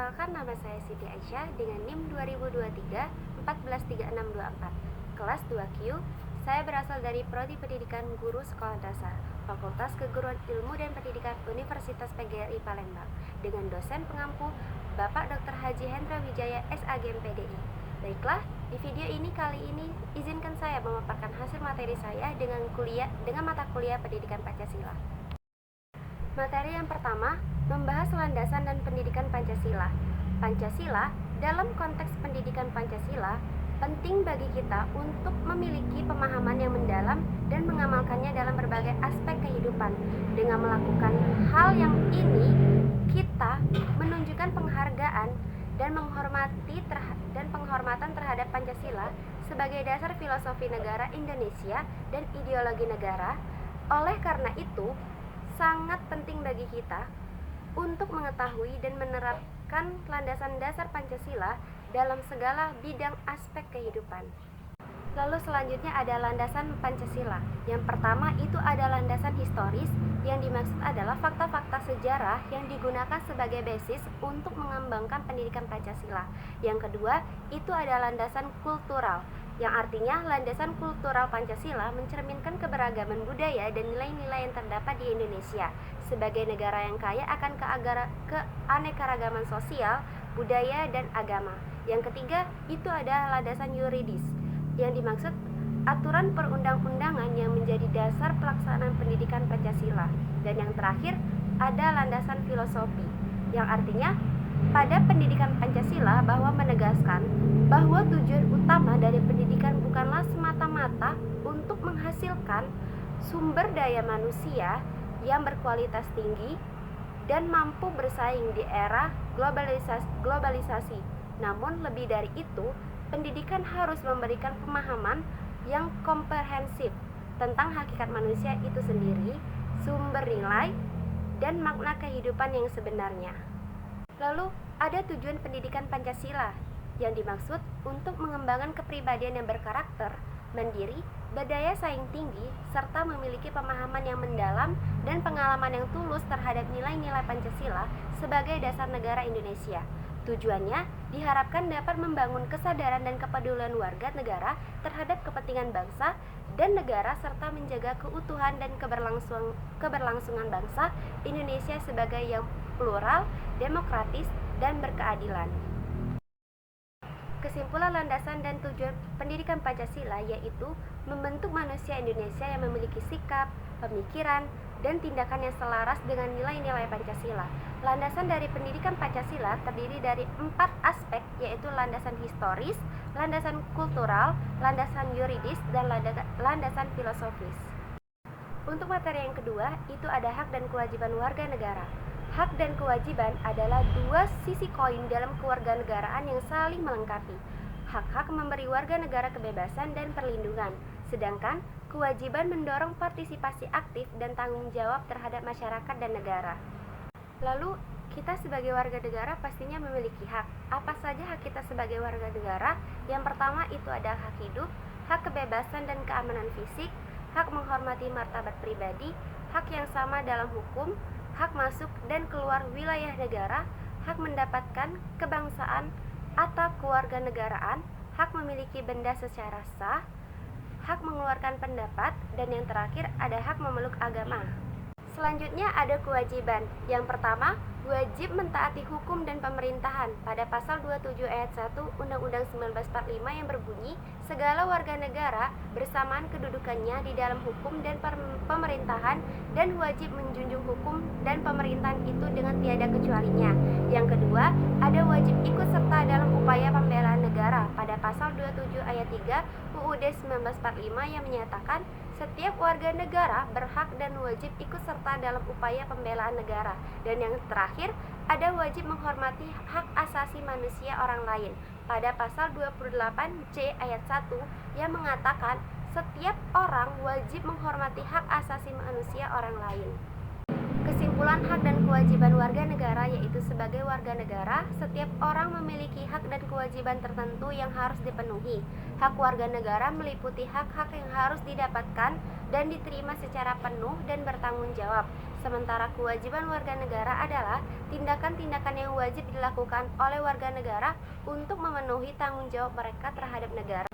Perkenalkan, nama saya Siti Aisyah dengan NIM 2023 143624, kelas 2Q. Saya berasal dari Prodi Pendidikan Guru Sekolah Dasar, Fakultas Keguruan Ilmu dan Pendidikan Universitas PGRI Palembang, dengan dosen pengampu Bapak Dr. Haji Hendra Wijaya SAG MPDI. Baiklah, di video ini kali ini izinkan saya memaparkan hasil materi saya dengan mata kuliah Pendidikan Pancasila. Materi yang pertama membahas landasan dan pendidikan Pancasila. Pancasila dalam konteks pendidikan Pancasila penting bagi kita untuk memiliki pemahaman yang mendalam dan mengamalkannya dalam berbagai aspek kehidupan. Dengan melakukan hal yang ini, kita menunjukkan penghargaan dan penghormatan terhadap Pancasila sebagai dasar filosofi negara Indonesia dan ideologi negara. Oleh karena itu, sangat penting bagi kita untuk mengetahui dan menerapkan landasan dasar Pancasila dalam segala bidang aspek kehidupan. Lalu selanjutnya ada landasan Pancasila. Yang pertama itu ada landasan historis, yang dimaksud adalah fakta-fakta sejarah yang digunakan sebagai basis untuk mengembangkan pendidikan Pancasila. Yang kedua itu ada landasan kultural, yang artinya landasan kultural Pancasila mencerminkan keberagaman budaya dan nilai-nilai yang terdapat di Indonesia sebagai negara yang kaya akan keanekaragaman sosial, budaya, dan agama. Yang ketiga itu ada landasan yuridis, yang dimaksud aturan perundang-undangan yang menjadi dasar pelaksanaan pendidikan Pancasila. Dan yang terakhir ada landasan filosofi, yang artinya pada pendidikan Pancasila bahwa menegaskan bahwa tujuan utama dari pendidikan bukanlah semata-mata untuk menghasilkan sumber daya manusia yang berkualitas tinggi dan mampu bersaing di era globalisasi. Namun lebih dari itu, pendidikan harus memberikan pemahaman yang komprehensif tentang hakikat manusia itu sendiri, sumber nilai, dan makna kehidupan yang sebenarnya. Lalu ada tujuan pendidikan Pancasila, yang dimaksud untuk mengembangkan kepribadian yang berkarakter, mandiri, berdaya saing tinggi, serta memiliki pemahaman yang mendalam dan pengalaman yang tulus terhadap nilai-nilai Pancasila sebagai dasar negara Indonesia. Tujuannya diharapkan dapat membangun kesadaran dan kepedulian warga negara terhadap kepentingan bangsa dan negara serta menjaga keutuhan dan keberlangsungan bangsa Indonesia sebagai yang plural, demokratis, dan berkeadilan. Kesimpulan landasan dan tujuan pendidikan Pancasila yaitu membentuk manusia Indonesia yang memiliki sikap, pemikiran, dan tindakan yang selaras dengan nilai-nilai Pancasila. Landasan dari pendidikan Pancasila terdiri dari 4 aspek, yaitu landasan historis, landasan kultural, landasan yuridis, dan landasan filosofis. Untuk materi yang kedua, itu ada hak dan kewajiban warga negara. Hak dan kewajiban adalah dua sisi koin dalam kewarganegaraan yang saling melengkapi. Hak-hak memberi warga negara kebebasan dan perlindungan, sedangkan kewajiban mendorong partisipasi aktif dan tanggung jawab terhadap masyarakat dan negara. Lalu, kita sebagai warga negara pastinya memiliki hak. Apa saja hak kita sebagai warga negara? Yang pertama itu ada hak hidup, hak kebebasan dan keamanan fisik, hak menghormati martabat pribadi, hak yang sama dalam hukum, hak masuk dan keluar wilayah negara, hak mendapatkan kebangsaan atau kewarganegaraan, hak memiliki benda secara sah, hak mengeluarkan pendapat, dan yang terakhir ada hak memeluk agama. Selanjutnya ada kewajiban. Yang pertama, wajib mentaati hukum dan pemerintahan pada pasal 27 ayat 1 Undang-Undang 1945 yang berbunyi, segala warga negara bersamaan kedudukannya di dalam hukum dan pemerintahan dan wajib menjunjung hukum dan pemerintahan itu dengan tiada kecualinya. Yang kedua, ada wajib ikut serta dalam upaya pembelaan negara pada pasal 27 ayat 3 UUD 1945 yang menyatakan setiap warga negara berhak dan wajib ikut serta dalam upaya pembelaan negara. Dan yang terakhir, ada wajib menghormati hak asasi manusia orang lain pada pasal 28C ayat 1 yang mengatakan setiap orang wajib menghormati hak asasi manusia orang lain. Kesimpulan hak dan kewajiban warga negara yaitu sebagai warga negara, setiap orang memiliki hak dan kewajiban tertentu yang harus dipenuhi. Hak warga negara meliputi hak-hak yang harus didapatkan dan diterima secara penuh dan bertanggung jawab. Sementara kewajiban warga negara adalah tindakan-tindakan yang wajib dilakukan oleh warga negara untuk memenuhi tanggung jawab mereka terhadap negara.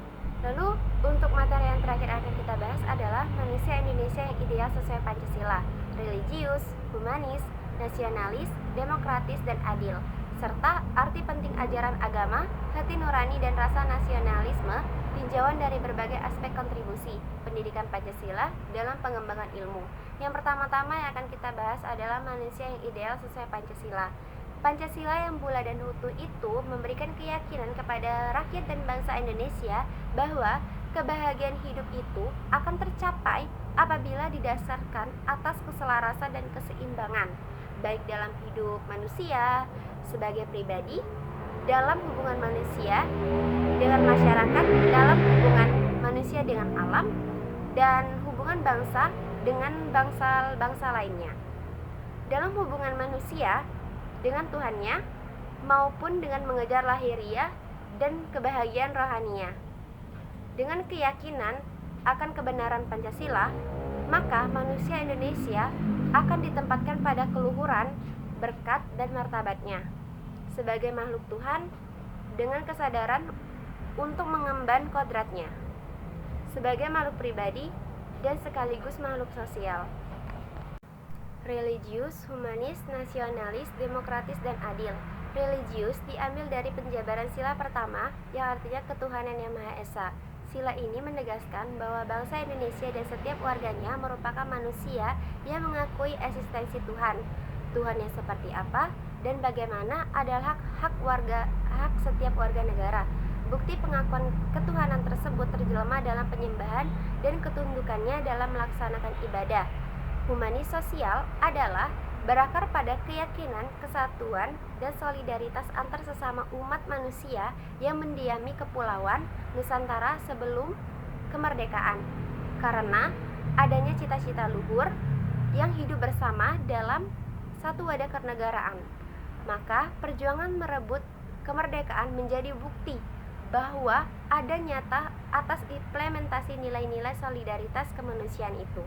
Lalu, untuk materi yang terakhir akan kita bahas adalah manusia Indonesia yang ideal sesuai Pancasila, religius, humanis, nasionalis, demokratis, dan adil, serta arti penting ajaran agama, hati nurani, dan rasa nasionalisme, tinjauan dari berbagai aspek kontribusi pendidikan Pancasila dalam pengembangan ilmu. Yang pertama-tama yang akan kita bahas adalah manusia yang ideal sesuai Pancasila. Pancasila yang bulat dan utuh itu memberikan keyakinan kepada rakyat dan bangsa Indonesia bahwa kebahagiaan hidup itu akan tercapai apabila didasarkan atas keselarasan dan keseimbangan, baik dalam hidup manusia sebagai pribadi, dalam hubungan manusia dengan masyarakat, dalam hubungan manusia dengan alam, dan hubungan bangsa dengan bangsa-bangsa lainnya. Dalam hubungan manusia dengan Tuhannya maupun dengan mengejar lahiriah dan kebahagiaan rohaninya. Dengan keyakinan akan kebenaran Pancasila, maka manusia Indonesia akan ditempatkan pada keluhuran, berkat, dan martabatnya sebagai makhluk Tuhan dengan kesadaran untuk mengemban kodratnya sebagai makhluk pribadi dan sekaligus makhluk sosial. Religius, humanis, nasionalis, demokratis, dan adil. Religius diambil dari penjabaran sila pertama yang artinya ketuhanan yang Maha Esa. Sila ini menegaskan bahwa bangsa Indonesia dan setiap warganya merupakan manusia yang mengakui eksistensi Tuhan. Tuhan yang seperti apa dan bagaimana adalah hak setiap warga negara. Bukti pengakuan ketuhanan tersebut terjelma dalam penyembahan dan ketundukannya dalam melaksanakan ibadah. Humanis sosial adalah berakar pada keyakinan, kesatuan, dan solidaritas antar sesama umat manusia yang mendiami kepulauan Nusantara sebelum kemerdekaan, karena adanya cita-cita luhur yang hidup bersama dalam satu wadah kenegaraan. Maka perjuangan merebut kemerdekaan menjadi bukti bahwa ada nyata atas implementasi nilai-nilai solidaritas kemanusiaan itu.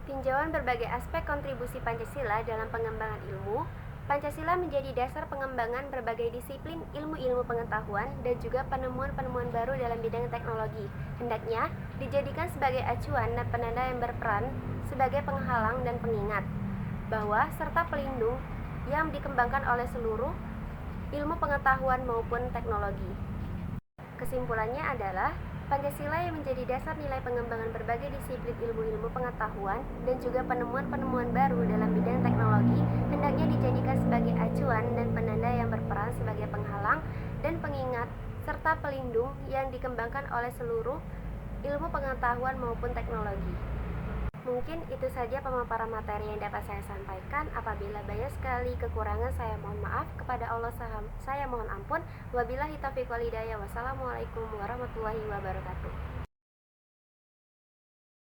Tinjauan berbagai aspek kontribusi Pancasila dalam pengembangan ilmu. Pancasila menjadi dasar pengembangan berbagai disiplin ilmu-ilmu pengetahuan dan juga penemuan-penemuan baru dalam bidang teknologi. Hendaknya dijadikan sebagai acuan dan penanda yang berperan sebagai penghalang dan pengingat bahwa serta pelindung yang dikembangkan oleh seluruh ilmu pengetahuan maupun teknologi. Kesimpulannya adalah Pancasila yang menjadi dasar nilai pengembangan berbagai disiplin ilmu-ilmu pengetahuan dan juga penemuan-penemuan baru dalam bidang teknologi hendaknya dijadikan sebagai acuan dan penanda yang berperan sebagai penghalang dan pengingat serta pelindung yang dikembangkan oleh seluruh ilmu pengetahuan maupun teknologi. Mungkin itu saja pemaparan materi yang dapat saya sampaikan. Apabila banyak sekali kekurangan, saya mohon maaf. Kepada Allah saya mohon ampun. Wabillahi taufiq wal hidayah. Wassalamualaikum warahmatullahi wabarakatuh.